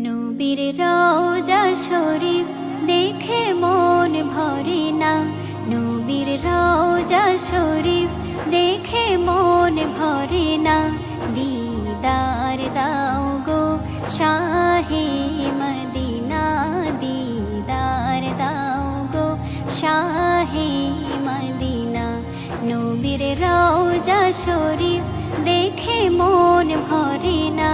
নবীর রওজা শরীফ দেখে মন ভরে না, নবীর রওজা শরীফ দেখে মন ভরে না। দিদার দাও গো শাহে মদিনা, দিদার দাও গো শাহে মদিনা। নবীর রওজা শরীফ দেখে মন ভরে না,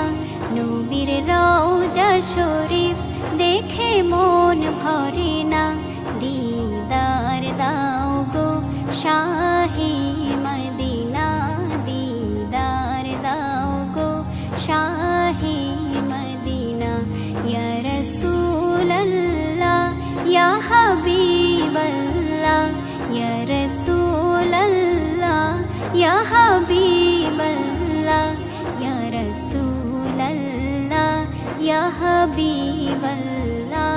নবীর রওজা শরীফ দেখে মন ভরে না। দিদার দাও গো শাহে মদিনা, দিদার দাও গো শাহে মদিনা। ইয়া রাসূলাল্লাহ ইয়া হাবিবাল্লাহ, ইয়া রাসূলাল্লাহ ইয়া হাবিবাল্লাহ, ইয়া রাসূলাল্লাহ ইয়া হাবিবাল্লাহ,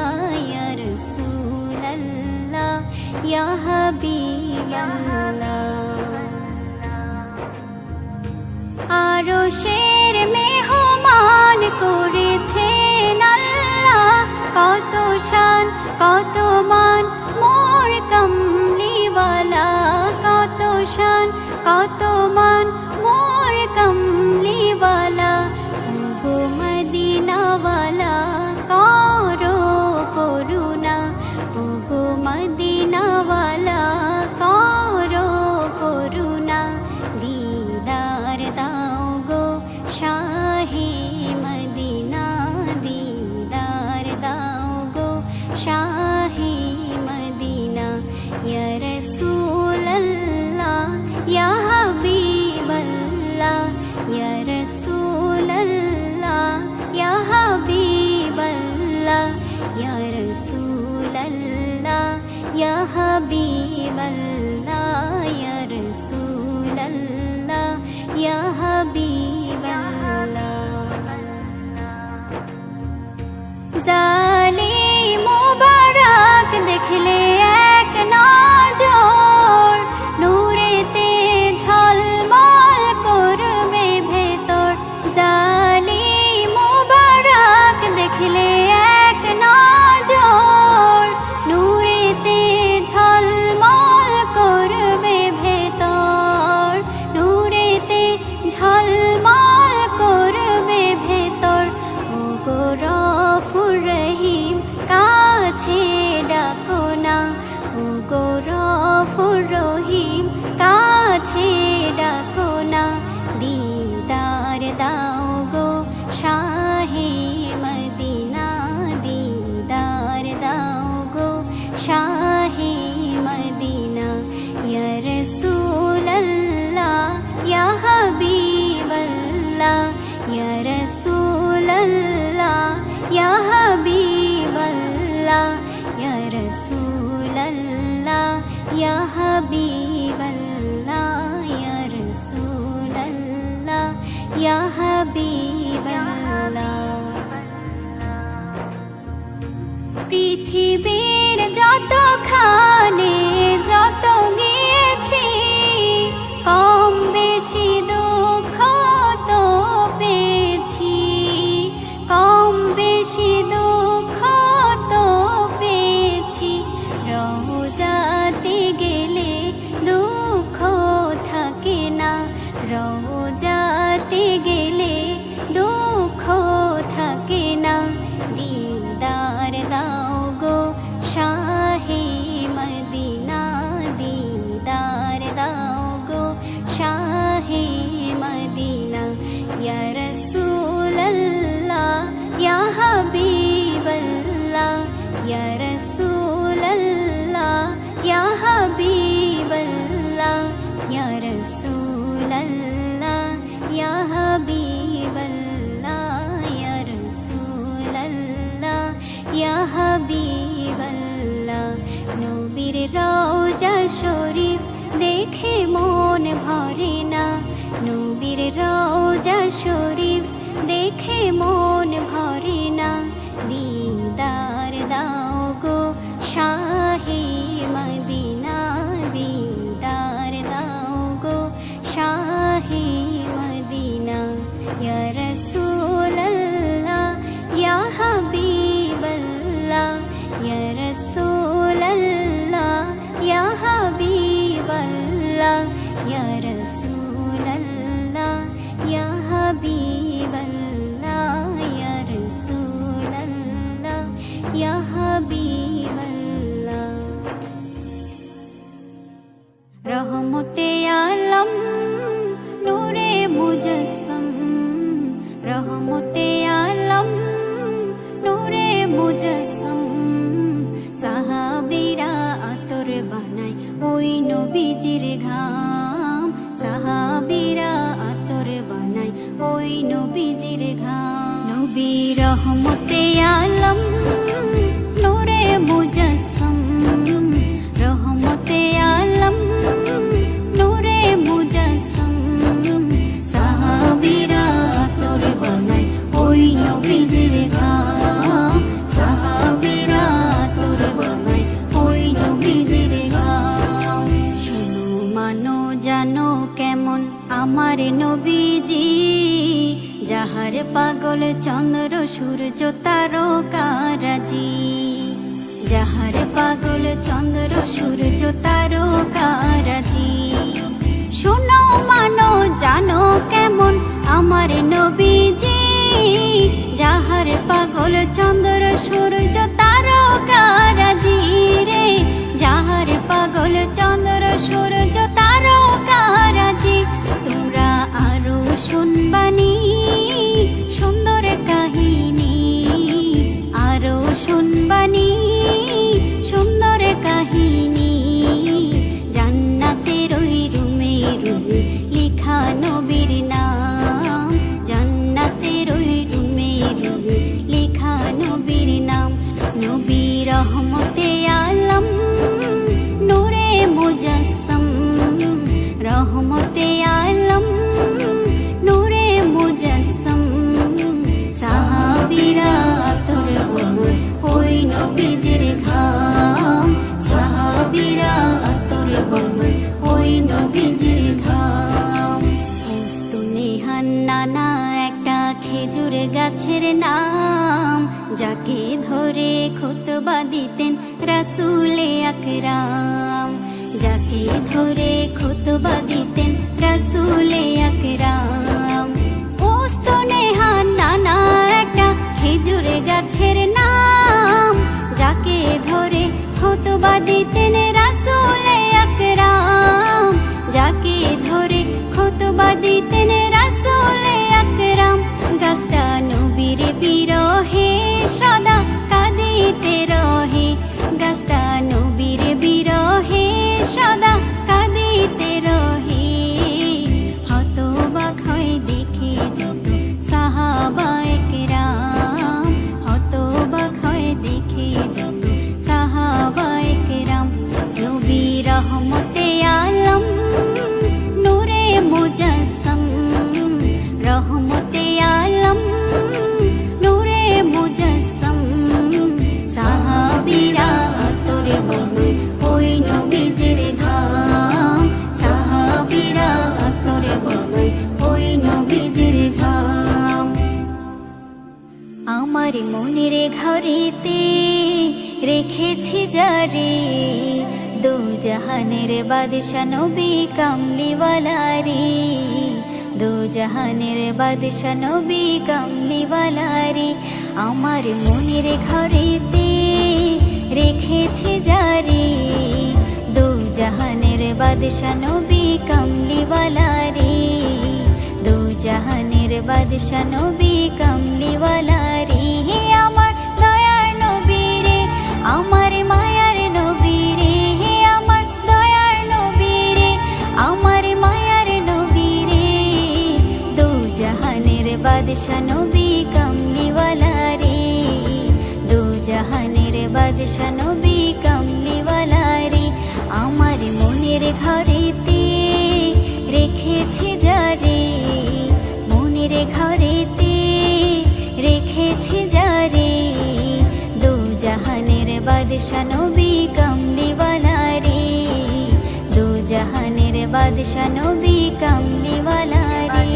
ইয়া রাসূলাল্লাহ ইয়া হাবিবাল্লাহ। আরশের মেহমান করেছেন আল্লাহ, কত শান কত মান মোর কমলিওয়ালা, কত শান কত মান মোর কমলিওয়ালা। ওগো মদিনাওয়ালা করো করুণা, ওগো মদিনাওয়ালা করো করুণা। দিদার দাও গো শাহে মদিনা, দিদার দাও গো শাহে মদিনা। ইয়া রাসূলাল্লাহ ইয়া হাবিবাল্লাহ, ইয়া রাসূলাল্লাহ ইয়া হাবিবাল্লাহ, ইয়া রাসূলাল্লাহ ইয়া হাবিবাল্লাহ, ইয়া রাসূলাল্লাহ ইয়া হাবিবাল্লাহ। জালিম মুবারক দেখলে এক নজর, নূরেতে ঝলমল করবে ভেতর। জালিম মুবারক দেখলে এক নজর, নূরেতে ঝলমল করবে ভেতর, নূরেতে ঝলমল করবে ভেতর। ওগো গফুর রহিম কাছে ডাকো না, ওগো গফুর রহিম কাছে ডাকো না। দিদার দাও গো শাহে মদিনা, দিদার দাও গো শাহে মদিনা। ইয়া রাসূলাল্লাহ ইয়া হাবিবাল্লাহ, ইয়া রাসূলাল্লাহ ইয়া হাবিবাল্লাহ, ইয়া রাসূলাল্লাহ ইয়া হাবিবাল্লাহ, ইয়া রাসূলাল্লাহ ইয়া হাবিবাল্লাহ। পৃথিবীর যতখানে যত গিয়েছি, কম বেশি দুঃখ তো পেয়েছি, কম বেশি দুঃখ তো পেয়েছি। রওজাতে গেলে দুঃখ থাকে না, রওজাতে গেলে দুঃখ থাকে না। দিদার দাও গো শাহে মদিনা, দিদার দাও গো শাহে মদিনা। ইয়া রাসূলাল্লাহ ইয়া হাবিবাল্লাহ, ইয়া রাসূলাল্লাহ ইয়া হাবিবাল্লাহ, ইয়া রাসূলাল্লাহ ইয়া হাবিবাল্লাহ, ইয়া রাসূলাল্লাহ ইয়া হাবিবাল্লাহ। নবীর রওজা শরীফ দেখে মন ভরে না, নবীর রওজা শরীফ দেখে মন ভরে না। দিদার দাও গো শাহে মদিনা, দিদার দাও গো শাহে মদিনা। ইয়া রাসূলাল্লাহ ইয়া হাবিবাল্লাহ, রহমতে আলম নূরে মুজাসসম, রহমতে আলম নূরে মুজাসসম। সাহাবীরা আতর বানায় ওই নবীজির ঘাম, সাহাবীরা আতর বানায় ওই নবীজির ঘাম। শোনো মানো জানো কেমন আমার নবীজি, যাহার পাগল চন্দ্র সূর্য তারকারাজি, যাহার পাগল চন্দ্র সূর্য তারকারাজি। শোনো মানো জানো কেমন আমার নবীজি, যাহার পাগল চন্দ্র সূর্য তারকারাজি রে, যাহার পাগল চন্দ্র সূর্য তারকারাজি। তোমরা আরো শুনবানি সুন্দর কাহিনী, আরো শুনবানি সুন্দর কাহিনী। জান্নাতের ওই রুমে রুমে লিখা নবীর নাম, জান্নাতের ওই রুমে রুমে লিখা নবীর নাম। নবী রহমতে আলম নূরে মুজাসসম, রহমতে আলম নূরে মুজাসসম। সাহাবীরা আতর বানায় ওই নবীজির ঘাম, সাহাবীরা আতর বানায় ওই নবীজির ঘাম। উস্তুনেহান নানা একটা খেজুর গাছের নাম, যাকে ধরে খুতবা দিতেন রাসূলে আকরাম, যাকে ধরে খুতবা দিতেন রাসূলে আকরাম। উস্তুনেহান নানা একটা খেজুর গাছের নাম, যাকে ধরে খুতবা দিতেন রাসূলে আকরাম, যাকে ধরে খুতবা দিতেন রাসূলে আকরাম। গাছটা নবীর বিরহে সদা কাঁদিতে রহে, গাছটা নবীর বিরহে সদা কাঁদিতে রহে। হতবাক হয় দেখে যত সাহাবায়ে কেরাম, হতবাক হয় দেখে যত সাহাবায়ে কেরাম। নবী রহমতে আলম নূরে মুজাসসম, রহমতে আলম নূরে মুজাসসম। সাহাবীরা আতর বানায় ওই নবীজির ঘাম, সাহাবীরা আতর বানায় ওই নবীজির ঘাম। আমার মনের ঘরেতে রেখেছি যারে, দু জাহানের বাদশা নবী কামলিওয়ালা রে, দু জাহানের বাদশা নবী কামলিওয়ালা রে। আমার মনের ঘরেতে রেখেছি যারে, দু জাহানের বাদশা নবী কামলিওয়ালা রে, দু জাহানের বাদশা নবী কামলিওয়ালা রে। আমার দয়ার নবী রে, আমার মায়ার নবী রে, আমার দয়ার নবী রে, আমার মায়ার নবী রে। দু জাহানের বাদশা নবী কামলিওয়ালা রে, দু জাহানের বাদশা নবী কামলিওয়ালা রে। আমার মনের ঘরেতে রেখেছি যারে, মনের ঘরেতে রেখেছি যারে, দু জাহানের বাদশা নবী কামলিওয়ালা রে, দু জাহানের বাদশা নবী কামলিওয়ালা রে।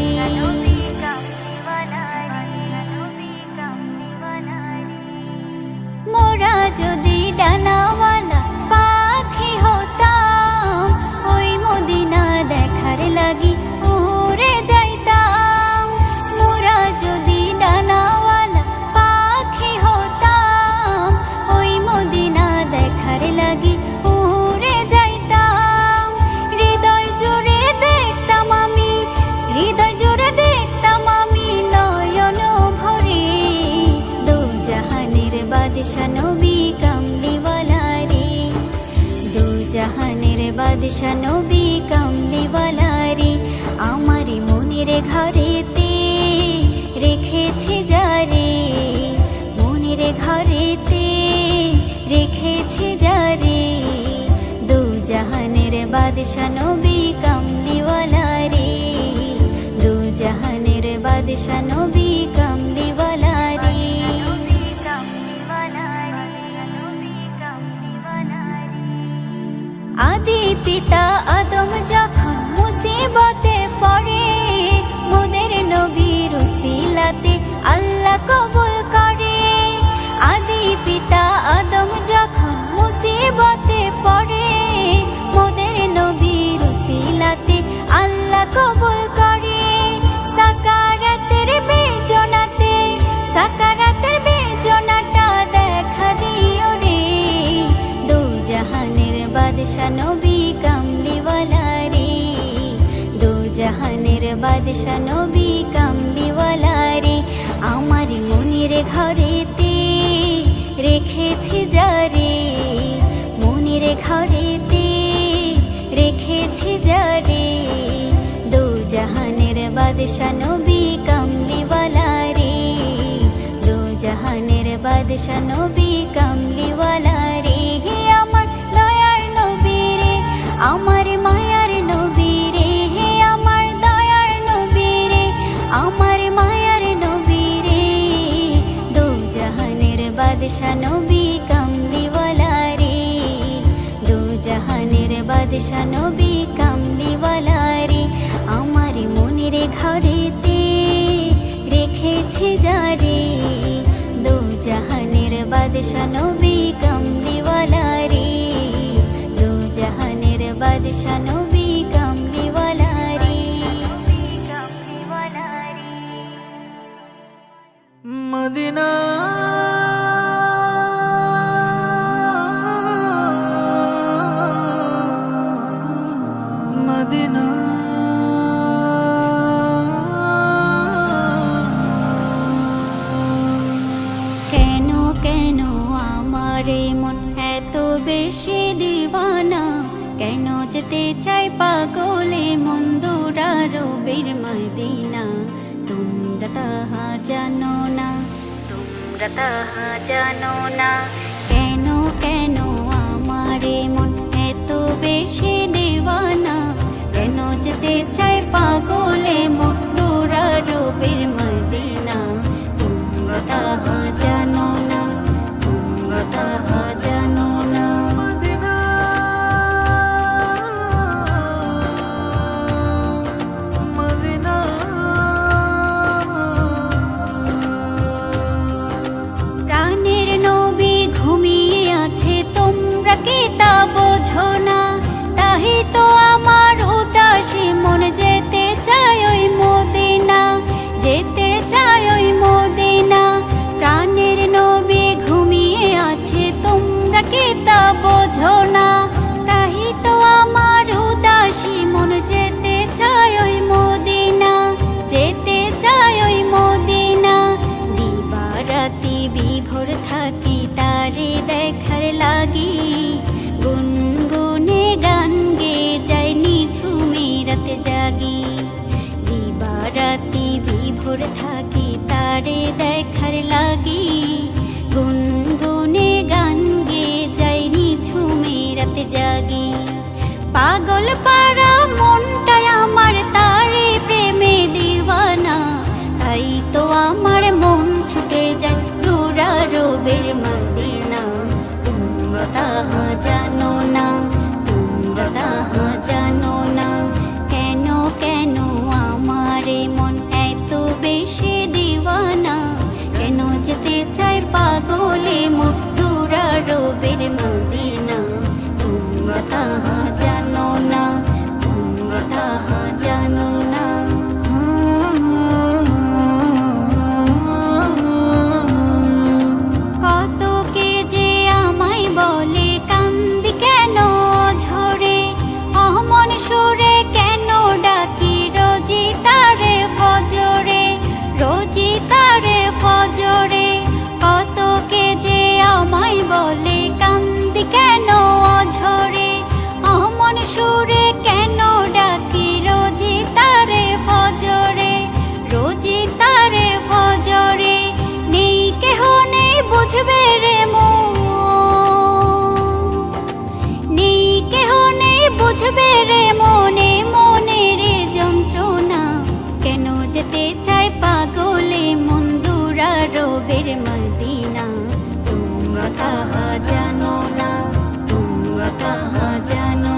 মোরা যদি ডানাওয়ালা পাখি হতাম, ওই মদিনা দেখার লাগি উড়ে যাইতাম। মোরা যদি ডানাওয়ালা পাখি হতাম, ওই মদিনা দেখার লাগি উড়ে যাইতাম। হৃদয় জুড়ে দেখতাম আমি, হৃদয় জুড়ে দেখতাম আমি নয়ন ভরে, দু জাহানের বাদশা নবী কামলিওয়ালা রে, দু জাহানের বাদশা নবী কামলিওয়ালা রে। আমার মনের ঘরেতে রেখেছি যারে, বাদশা নবী কামলিওয়ালা রে, দু জাহানের বাদশা নবী কামলিওয়ালা রে। আদি পিতা আদম যখন মুসিবতে পড়ে, মোদের নবীর উসিলাতে আল্লাহ কবুল করে। আদি পিতা আদম যখন মুসিবতে পড়ে, মোদের নবীর উসিলাতে আল্লাহ কবুল করে। সাকারাতের বেজনাতে, সাকারাতের বেজনাটা দেখা দিও রে, দু জাহানের বাদশা নবী কামলিওয়ালা রে, দু জাহানের বাদশা নবী কামলিওয়ালা রে। আমার মনের ঘরেতে রেখেছি যারে, মনের ঘরেতে রেখেছি যারে, দু জাহানের বাদশা নবী কামলিওয়ালা রে, দু জাহানের বাদশা নবী কামলিওয়ালা রে। হে আমার দয়ার নবী রে, আমার মায়ার নবী রে, হে আমার দয়ার নবী রে, আমার মায়ার নবী রে, দু জাহানের বাদশা নবী কামলিওয়ালা রে, দু জাহানের বাদশা নবী কামলিওয়ালা রে। আমার মনের ঘরেতে রেখেছি যারে, দু জাহানের বাদশা নবী কামলিওয়ালা রে, দু জাহানের বাদশা নবী কামলিওয়ালা রে। মদিনা মদিনা কেন কেন আমার মন এত বেশি দিওয়ানা, কেন যেতে চাই পাগলে মন দুরারবের মদিনা। তোমরা তাহা জানো না, তোমরা তাহা জানো না, কেন কেন আমার মন এত বেশি দিওয়ানা, কেন যেতে চাই পাগলে মন দুরারবের মদিনা। তোমরা তাহা জানো না, তোমরা তাহা জানো না। মদিনা মদিনা প্রাণের নবী ঘুমিয়ে আছে, তোমরা কি তা বোঝো না? তাই তো আমার উদাসী মন যেতে চায় ওই মদিনা, যেতে চায় ওই মদিনা। প্রাণের নবী ঘুমিয়ে আছে, তোমরা কি তা বোঝো না? তাই তো আমার উদাসী মন যেতে চায় ওই মদিনা, যেতে চায় ওই মদিনা। দিবারাতি বিভোর থাকি তারে দেখার লাগি, গুনগুনে গান গে যাই নিঝুমে রাতে জাগি। দিবারাতি বিভোর থাকি তারে দেখার লাগি, গুনগুনে গান গে যাই নিঝুমে রাতে জাগি। পাগল পাড়া মনটাই আমার তারে প্রেমে দিওয়ানা, তাই তো আমার মন ছুটে যায় দুরারবের মদিনা। তোমরা তাহা জানো না, তোমরা তাহা জানো না, কেন কেন আমার মন এত বেশি দিওয়ানা, কেন যেতে চাই পাগলে মন দুরারবের মদিনা। তোমরা তাহা জানো না, कहाँ जानो ना, तुम कहाँ जानो